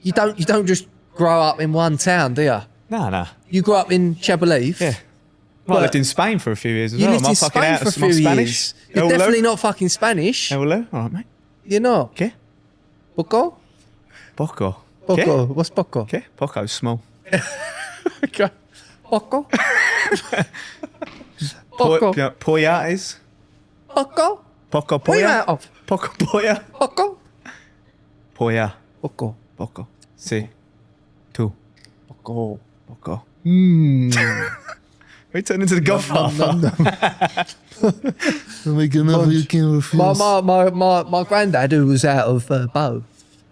you don't just grow up in one town, do you? No. You grew up in Chabberleaf. Yeah. Well, I lived in Spain for a few years as You well. lived Am I in fucking Spain out for a of my few Spanish? years. You're Hello? definitely not fucking Spanish. Hello? All right, mate. You're not. ¿Qué? Poco? Poco. Poco. ¿Qué? What's poco? ¿Qué? Poco's small. Okay. Poco? Poco. Polla is? Poco? Poco Where you polla? out of? Poco polla? Poco? Polla. Poco. Poco. Sí. Tú. Poco. Poco. Hmm. We turned into the Godfather. Make another you can refuse. My granddad, who was out of Bow,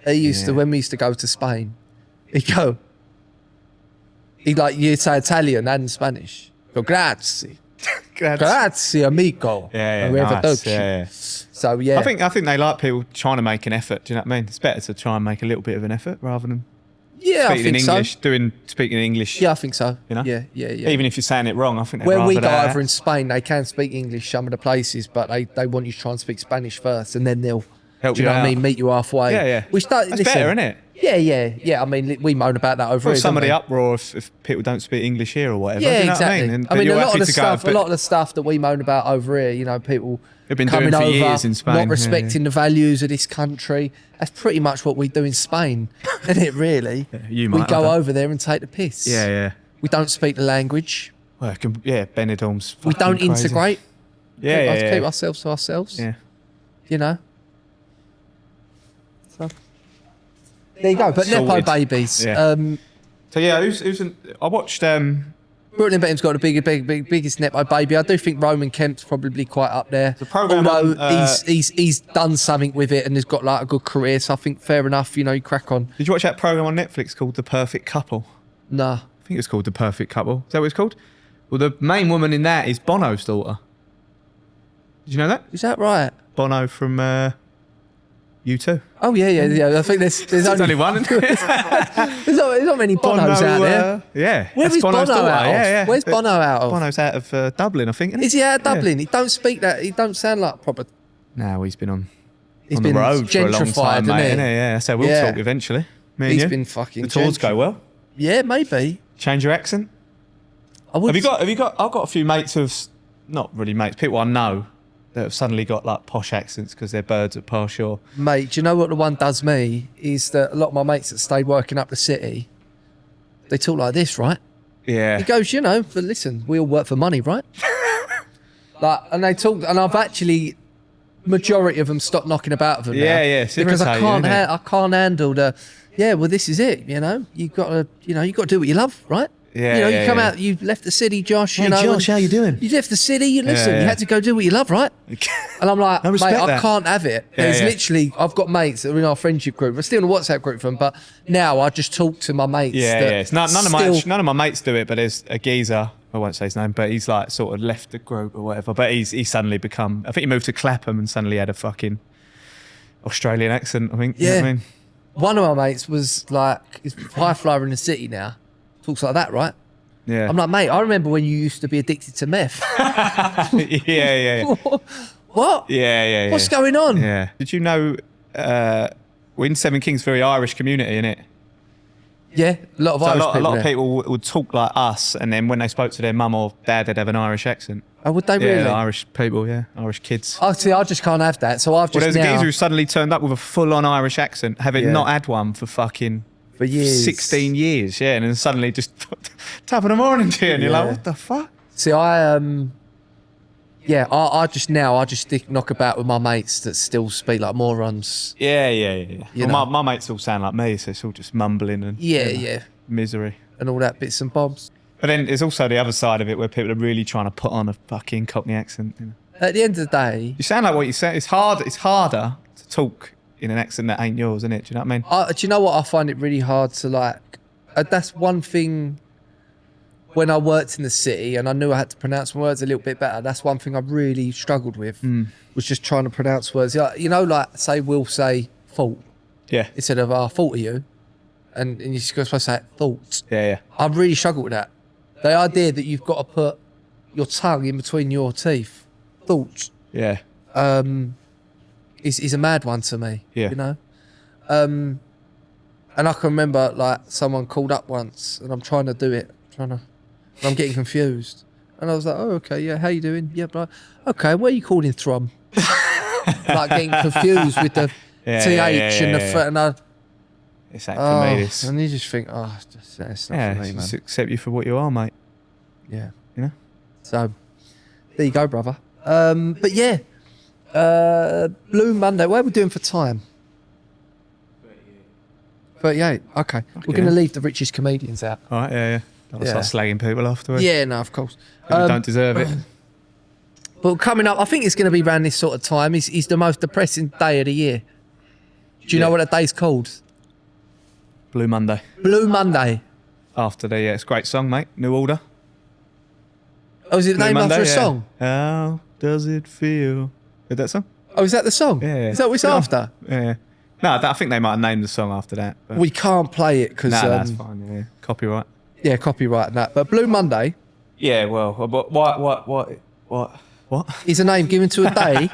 he used to, Yeah. when we used to go to Spain, he'd like, you'd say Italian and Spanish. Go, grazie. Grazie, amico. Yeah, Arrivederci. nice. Yeah. So, yeah. I think they like people trying to make an effort. Do you know what I mean? It's better to try and make a little bit of an effort rather than yeah, I speaking think in English, so. speaking English. Yeah, I think so. You know? Yeah. Even if you're saying it wrong, I think they'd When we rather go that. over in Spain, they can speak English some of the places, but they want you to try and speak Spanish first, and then they'll Help do you you know what I out. mean? Meet you halfway. Yeah. Which don't, That's listen, better, isn't it? Yeah. I mean, we moan about that over Well, here. some of don't the we? uproar if people don't speak English here or whatever. Yeah, do you know exactly. What I mean, I mean, you're a lot happy of the to go, stuff, but a lot of the stuff that we moan about over here, you know, people They've been coming doing for over, years in Spain, not yeah, respecting the values of this country. That's pretty much what we do in Spain, isn't it? Really? you We might go have done. over there and take the piss. Yeah. We don't speak the language. Well, Benidorm's We fucking don't crazy. integrate. Yeah. Keep ourselves to ourselves. Yeah. You know. So there you go. But Nepo Sorted. babies. Yeah. So yeah, I watched Brooklyn Benham's got the biggest Nepo baby. I do think Roman Kemp's probably quite up there. The programme Although on, he's done something with it and has got like a good career. So I think fair enough. You know, you crack on. Did you watch that program on Netflix called The Perfect Couple? Nah. I think it was called The Perfect Couple. Is that what it's called? Well, the main woman in that is Bono's daughter. Did you know that? Is that right? Bono from U2. Oh yeah. I think there's only one. Isn't there? there's not many Bonos out there. Yeah. Where that's is Bono Bono's daughter. out of? Yeah. Where's Bono out of? Bono's out of Dublin, I think. Isn't Is he out of Dublin? He don't speak that. He don't sound like proper. No, he's been on He's the been road for a long gentrified, time, mate. hasn't Isn't he? Yeah, that's how we'll Yeah. talk eventually. Me and He's you. been fucking. The tours go gentrified. well. Yeah, maybe. Change your accent. I would. Have you got? I've got a few mates who've not really mates, people I know that have suddenly got like posh accents because they're birds at Parshore. Mate, do you know what the one does me? Is that a lot of my mates that stayed working up the city, they talk like this, right? Yeah. He goes, you know, but listen, we all work for money, right? Like, and they talk, and I've actually, majority of them stopped knocking about of them. Yeah, now, yeah, it's because I irritating, can't, isn't it? I can't handle the. Yeah, well, this is it. You know, you got to do what you love, right? Yeah, You know, yeah, you come yeah. out, you left the city, Josh. Hey, You know, Josh, how you doing? You left the city. You listen. yeah. You had to go do what you love, right? And I'm like, I mate, respect I that. can't have it. There's yeah. literally, I've got mates that are in our friendship group. We're still in a WhatsApp group for them, but now I just talk to my mates. Yeah, that yeah. It's none still- of my mates do it, but there's a geezer. I won't say his name, but he's like sort of left the group or whatever. But he's suddenly become. I think he moved to Clapham and suddenly had a fucking Australian accent. I think. You know Yeah. what I mean? One of my mates was like, he's a high flyer in the city now. Talks like that, right? Yeah. I'm like, mate, I remember when you used to be addicted to meth. yeah. What? Yeah. What's going on? Yeah. Did you know we're in Seven Kings, very Irish community, innit? Yeah, a lot of So Irish a lot people of there. people would talk like us, and then when they spoke to their mum or dad, they'd have an Irish accent. Oh, would they really? Yeah, Irish people, yeah. Irish kids. Oh, see, I just can't have that. So I've Well, just there's a now, geezer who suddenly turned up with a full-on Irish accent, having Yeah. not had one for fucking for years. 16 years, yeah, and then suddenly just top of the morning to you, and you're Yeah. like, what the fuck? See, I just knock about with my mates that still speak like morons. Yeah. You Well, know. my mates all sound like me, so it's all just mumbling and Yeah, you know, yeah. misery. and all that bits and bobs. But then there's also the other side of it where people are really trying to put on a fucking Cockney accent. You know? At the end of the day, You sound like what you say. It's hard. It's harder to talk in an accent that ain't yours, isn't it? Do you know what I mean? do you know what? I find it really hard to like. That's one thing. When I worked in the city and I knew I had to pronounce my words a little bit better, that's one thing I really struggled with. Was just trying to pronounce words. You know, like say we'll say fault Yeah. instead of fault of you, and you're supposed to say thoughts. Yeah. I really struggle with that. The idea that you've got to put your tongue in between your teeth, thoughts, Yeah. is a mad one to me. Yeah. You know? And I can remember like someone called up once and I'm trying to do it, and I'm getting confused. And I was like, oh, okay, yeah, how you doing? Yeah, but okay, where are you calling from? Like getting confused with the TH and the and I, It's that for me. This. and you just think, oh, it's not for me, man. Just accept you for what you are, mate. Yeah. You know. So there you go, brother. But yeah, Blue Monday. What are we doing for time? 38. Okay. We're going to leave the richest comedians out. All right. Yeah. Don't Yeah. start slagging people afterwards. Yeah, no, of course. People don't deserve it. But coming up, I think it's going to be around this sort of time. Is the most depressing day of the year. Do you know what that day's called? Blue Monday. Blue Monday. After the it's a great song, mate. New Order. Oh, is it Blue named Monday, after a yeah. song? How does it feel? Is that song? Oh, is that the song? Yeah. Is that what it's after? Yeah. No, I think they might have named the song after that. But We can't play it because that's fine. Yeah. Copyright. yeah, copyright and that. But Blue Monday Yeah. Well, what? is a name given to a day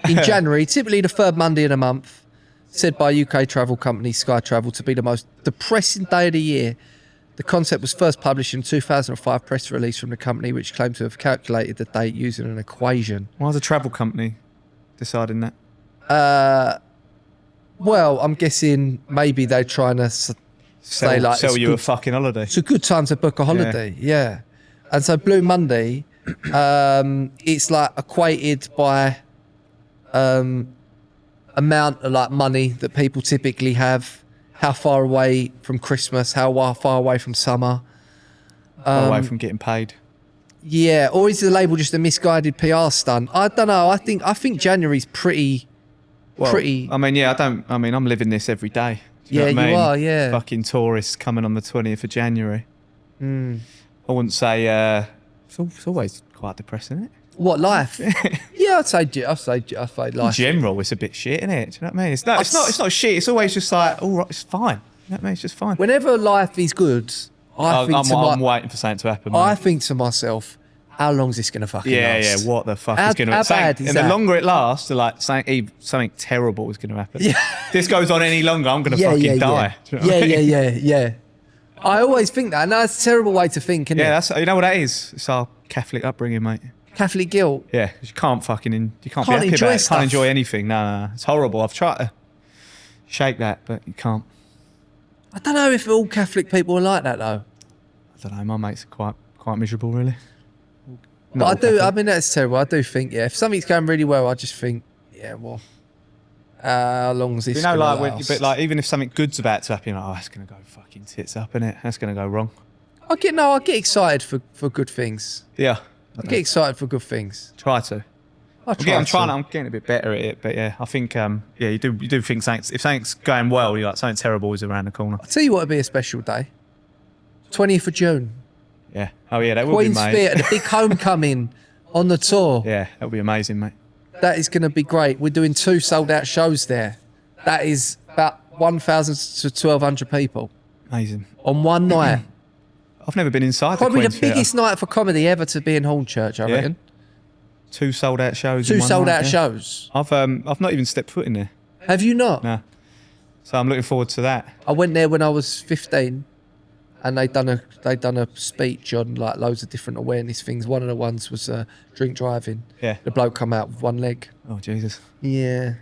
in January, typically the third Monday of the month, said by UK travel company Sky Travel to be the most depressing day of the year. The concept was first published in 2005 press release from the company, which claimed to have calculated the date using an equation. Why was a travel company deciding that? Well, I'm guessing maybe they're trying to say like sell it's you a good- fucking holiday. It's a good time to book a holiday, yeah. And so Blue Monday, it's like equated by amount of like money that people typically have, how far away from Christmas, how far away from summer. Far away from getting paid. Yeah, or is the label just a misguided PR stunt? I don't know. I think January's pretty. I mean, yeah, I'm living this every day. Do you know Yeah, what I you mean? are, yeah. Fucking tourists coming on the 20th of January. I wouldn't say, it's always quite depressing, isn't it? What, life? Yeah, I'd say life. In general, it's a bit shit, isn't it? Do you know what I mean? It's not shit. It's always just like, all right, it's fine. You know what I mean? It's just fine. Whenever life is good, I'm waiting for something to happen. I mate. think to myself, how long's this going to fucking last? What the fuck How- is going to how happen? bad is And that? the longer it lasts, like something terrible is going to happen. Yeah. This goes on any longer, I'm going to fucking die. Do you know what I mean? Yeah. I always think that. And that's a terrible way to think, isn't Yeah, it? that's you know what that is. It's our Catholic upbringing, mate. Catholic guilt. Yeah, 'cause you can't fucking you can't be Can't happy enjoy about it. stuff. Can't enjoy anything. No, it's horrible. I've tried to shake that, but you can't. I don't know if all Catholic people are like that, though. I don't know. My mates are quite miserable, really. But I do. I mean, that's terrible. I do think, yeah, if something's going really well, I just think, yeah, well, how long's this? You know, gonna like, last? but like, even if something good's about to happen, you're like, oh, it's gonna go fucking tits up, innit? That's gonna go wrong. I get excited for good things. Yeah, I get excited for good things. try to. I try I'm trying. to. I'm getting a bit better at it, but yeah, I think you do think if something's going well, you're like something terrible is around the corner. I'll tell you what would be a special day. 20th of June. Yeah. Oh yeah, that would Queen's be mate. Theatre, the big homecoming on the tour. Yeah, that would be amazing, mate. That is going to be great. We're doing 2 sold out shows there. That is about 1,000 to 1,200 people Amazing. on one night. I've never been inside Probably the the Queen's Theatre. biggest night for comedy ever to be in Hornchurch, I Yeah. reckon. 2 sold out shows. 2 in one sold night, out yeah. shows. I've not even stepped foot in there. Have you not? No. So I'm looking forward to that. I went there when I was 15 and they'd done a speech on like loads of different awareness things. One of the ones was drink driving. Yeah. The bloke come out with one leg. Oh Jesus. Yeah.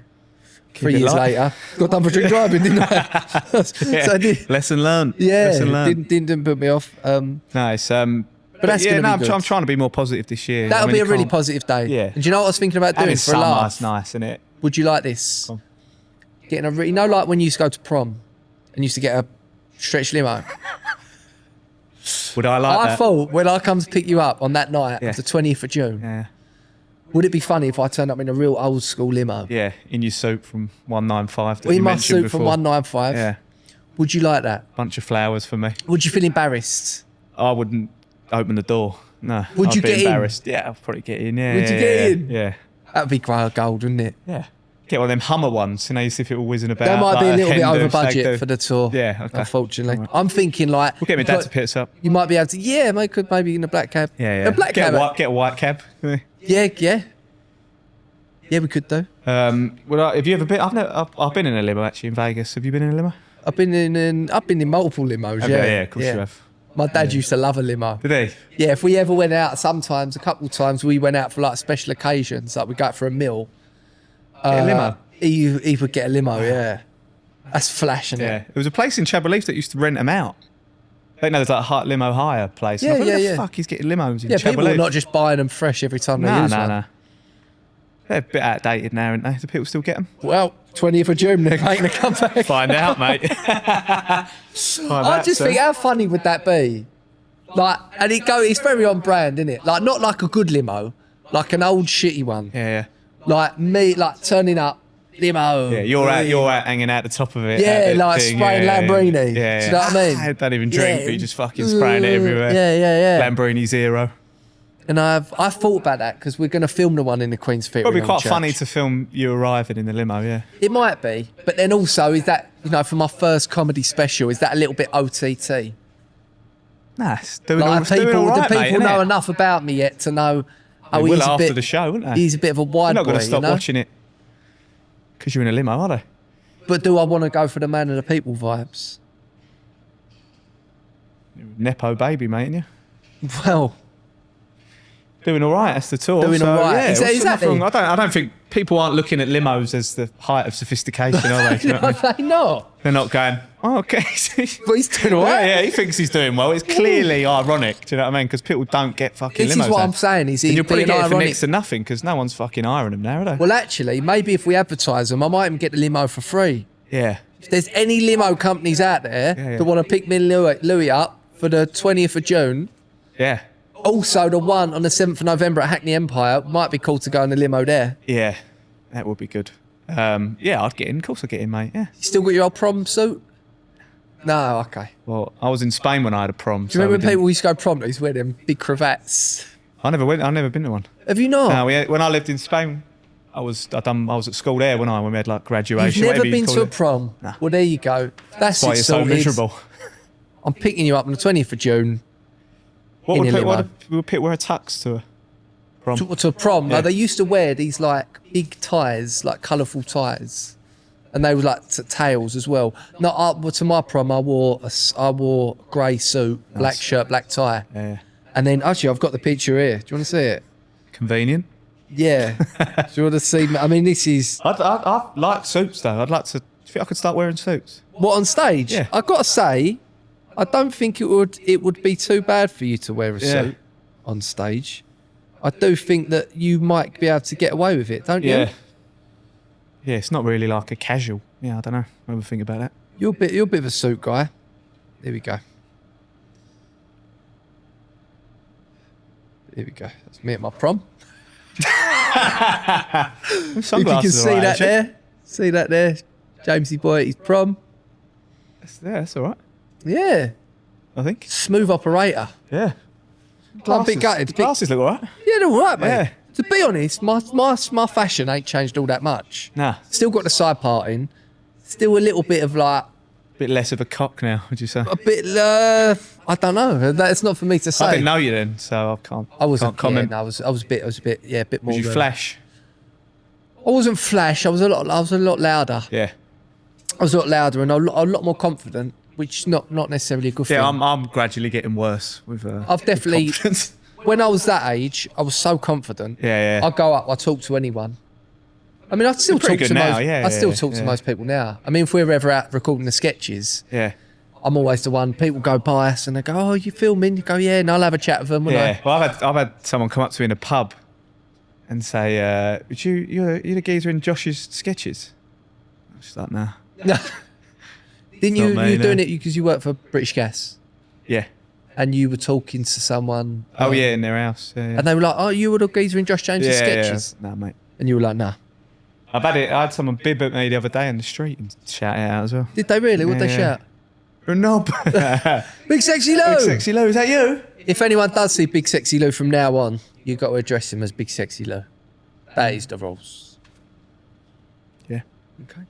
Keep 3 it years light. later, got done for drink driving, didn't I? Yeah. So I did. Lesson learned. Yeah, Lesson learned. didn't put me off. Nice. But that's yeah, gonna no, be good. I'm trying to be more positive this year. That'll I mean, be you a really can't- positive day. Yeah. And do you know what I was thinking about And doing it's for a summer. laugh? It's nice, isn't it? Would you like this? Go on. Getting you know, like when you used to go to prom and used to get a stretch limo. Would I like I that? thought when I come to pick you up on that night, Yeah. the 20th of June, Yeah. would it be funny if I turned up in a real old school limo? Yeah, in your suit from 195 that In you my mentioned suit before. from 195. Yeah, Would you like that? bunch of flowers for me. Would you feel embarrassed? I wouldn't open the door. No. Would I'd you be get in? embarrassed. Yeah, I'll probably get in. Yeah. Would you yeah, get yeah, in? Yeah. That'd be grey gold, wouldn't it? Yeah. Get one of them Hummer ones, you know, you see people whizzing about. That might be a like little bit hen do, over stag budget do. for the tour. Yeah, okay. Unfortunately. All right. I'm thinking like... We'll get my dad to pick us up. You might be able to... Yeah, mate, could maybe in a black cab. Yeah, yeah. A black get cab. Get a white cab. Yeah, yeah. Yeah, we could do. Have you ever been? I've been in a limo actually in Vegas. Have you been in a limo? I've been in multiple limos, Okay, yeah. yeah, of course you have. My dad used to love a limo. Did he? Yeah, if we ever went out, sometimes, a couple of times, we went out for like special occasions, like we go out for a meal. Get a limo? He would get a limo, yeah. That's flashing Yeah. it. There was a place in Chabalif that used to rent them out. I don't know, there's like a limo hire place. Yeah, And I thought, yeah, who yeah. the fuck is getting limos in Yeah, Chabalif? people are not just buying them fresh every time they use one. No. They're a bit outdated now, aren't they? Do people still get them? Well, 20th of June, they're going to come back. Find out, mate. I just think, how funny would that be? Like, and it's very on brand, isn't it? Like, not like a good limo, like an old shitty one. Yeah, Like me, like turning up, limo. yeah. You're out hanging out the top of it. Yeah, at the like thing, spraying Lamborghini. Yeah, Do you know what I mean? I don't even drink, Yeah. but you're just fucking spraying it everywhere. Yeah. Lamborghini Zero. And I thought about that because we're going to film the one in the Queen's Theatre. Probably in quite Hornchurch. funny to film you arriving in the limo, yeah. It might be, but then also is that, you know, for my first comedy special, is that a little bit OTT? Nah, it's doing Like all, it's doing all right, do mate, people know innit? enough about me yet to know? Oh, They he's will a after bit. the show, wouldn't they? He's a bit of a They're wide not boy, going to stop you know? watching it because you're in a limo, are they? But do I want to go for the man of the people vibes? Nepo baby, mate, ain't you? Well, Doing all right. That's the tour. Doing all right. Yeah, Exactly. what's nothing wrong? I don't think people aren't looking at limos as the height of sophistication, are they? Do you know what I mean? are they not? They're not going, oh, okay. But he's doing all right. Yeah, he thinks he's doing well. It's clearly ironic. Do you know what I mean? Because people don't get fucking limos. This is what now. I'm saying. Is And he's you'll probably being get it for ironic? next to nothing because no one's fucking hiring them now, are they? Well, actually, maybe if we advertise them, I might even get the limo for free. yeah. If there's any limo companies out there Yeah. that want to pick me and Louie up for the 20th of June, Yeah. also the one on the 7th of November at Hackney Empire, might be cool to go in the limo there. Yeah. That would be good. Yeah, I'd get in. Of course I'd get in, mate. Yeah. You still got your old prom suit? No, okay. Well, I was in Spain when I had a prom. Do you remember when people used to go prom, they used to wear them big cravats? I never went. I've never been to one. Have you not? No, when I lived in Spain, I was at school there when we had like graduation. You've never whatever you been call to a it. prom? Nah. Well, there you go. That's Why it you're so sorted. miserable. I'm picking you up on the 20th of June What in would a people limo. wear a tux to a prom? to a prom. Yeah. Like, they used to wear these like big ties, like colourful ties. And they were like tails as well. No, to my prom, I wore a grey suit, black shirt, black tie. Yeah. And then, actually, I've got the picture here. Do you want to see it? Convenient. Yeah. Do you want to see? I mean, this is... I like suits though. I'd like to. Do you think I could start wearing suits? What, on stage? Yeah. I've got to say, I don't think it would be too bad for you to wear a Yeah. suit on stage. I do think that you might be able to get away with it, don't you? Yeah. Yeah, it's not really like a casual. Yeah, I don't know. I never think about that. You're a bit of a suit guy. Here we go. Here we go. That's me at my prom. If you can see that there. See that there? Jamesy boy at his prom. That's all right. Yeah. I think. Smooth operator. Yeah. I'm a bit gutted. Glasses look all right. Yeah, they're all right, mate. Yeah. To be honest, my fashion ain't changed all that much. Nah. Still got the side parting. Still a little bit of like, Bit less of a cock now, would you say? a bit, I don't know. That's not for me to say. I didn't know you then, so I can't. I wasn't, can't comment. yeah, no, I was a bit more. Was you than- flash? I wasn't flash. I was a lot louder. Yeah. I was a lot louder and a lot more confident, which is not necessarily a good thing. Yeah, I'm gradually getting worse with. I've definitely. with confidence. When I was that age, I was so confident. Yeah, yeah. I go up, I talk to anyone. I mean, I still You're pretty talk good to now, most. yeah, I still yeah, talk to yeah. most people now. I mean, if we're ever out recording the sketches, Yeah. I'm always the one. People go by us and they go, "Oh, you filming?" You go, "Yeah," and I'll have a chat with them. won't Yeah. I? Well, I've had someone come up to me in a pub and say, "Would you're the geezer in Josh's sketches?" I was just like, "Nah." Didn't you? Not me, You're doing no. it because you work for British Gas, Yeah. and you were talking to someone. Oh yeah, in their house. Yeah, yeah. And they were like, "Oh, you were the geezer in Josh James's sketches." Yeah. Nah, mate. And you were like, "Nah." I had someone bib at me the other day in the street and shout it out as well. Did they really? What'd they shout? You're a knob. Big Sexy Lou. Big Sexy Lou, is that you? If anyone does see Big Sexy Lou from now on, you've got to address him as Big Sexy Lou. That is the rules. Yeah. Okay.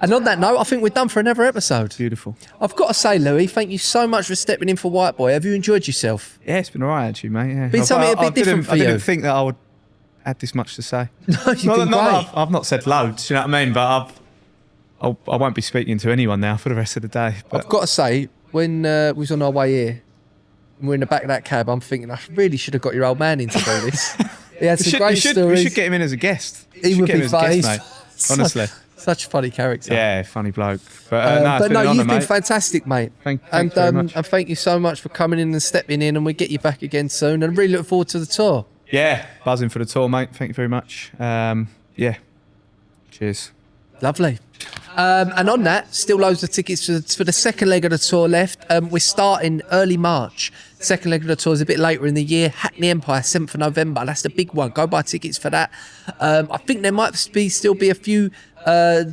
And on that note, I think we're done for another episode. Beautiful. I've got to say, Louie, thank you so much for stepping in for White Boy. Have you enjoyed yourself? Yeah, it's been all right actually, mate. Yeah. Been something a bit different for you. I didn't think that I would add this much to say. No, you've been great. I've not said loads, you know what I mean? But I won't be speaking to anyone now for the rest of the day. But I've got to say, when we was on our way here, and we're in the back of that cab, I'm thinking I really should have got your old man in to do this. He had some great stories. We should get him in as a guest. He would be funny. Mate. Honestly. Such a funny character. Yeah, funny bloke. But it's been an honour, you've been mate. fantastic, mate. Thank you very much. And thank you so much for coming in and stepping in, and we'll get you back again soon. And really look forward to the tour. Yeah, buzzing for the tour, mate. Thank you very much. Yeah. Cheers. Lovely. And on that, still loads of tickets for the second leg of the tour left. We're starting early March. Second leg of the tour is a bit later in the year. Hackney Empire, 7th of November. That's the big one. Go buy tickets for that. I think there might still be a few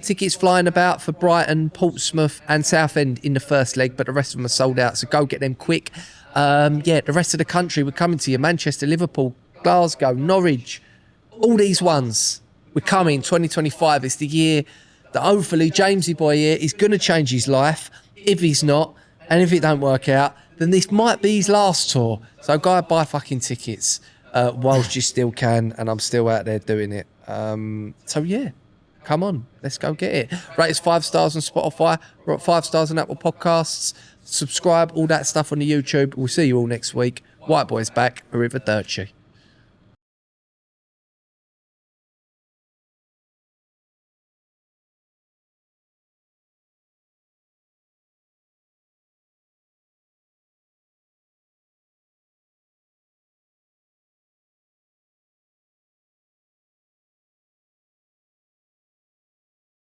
tickets flying about for Brighton, Portsmouth and Southend in the first leg, but the rest of them are sold out, so go get them quick. The rest of the country, we're coming to you. Manchester, Liverpool, Glasgow, Norwich, all these ones. We're coming, 2025. It's the year that hopefully Jamesy boy here is going to change his life. If he's not, and if it don't work out, then this might be his last tour. So go and buy fucking tickets whilst you still can, and I'm still out there doing it. So yeah, come on, let's go get it. Rate us 5 stars on Spotify, 5 stars on Apple Podcasts. Subscribe, all that stuff on the YouTube. We'll see you all next week. White Boy's back. Arrivederci.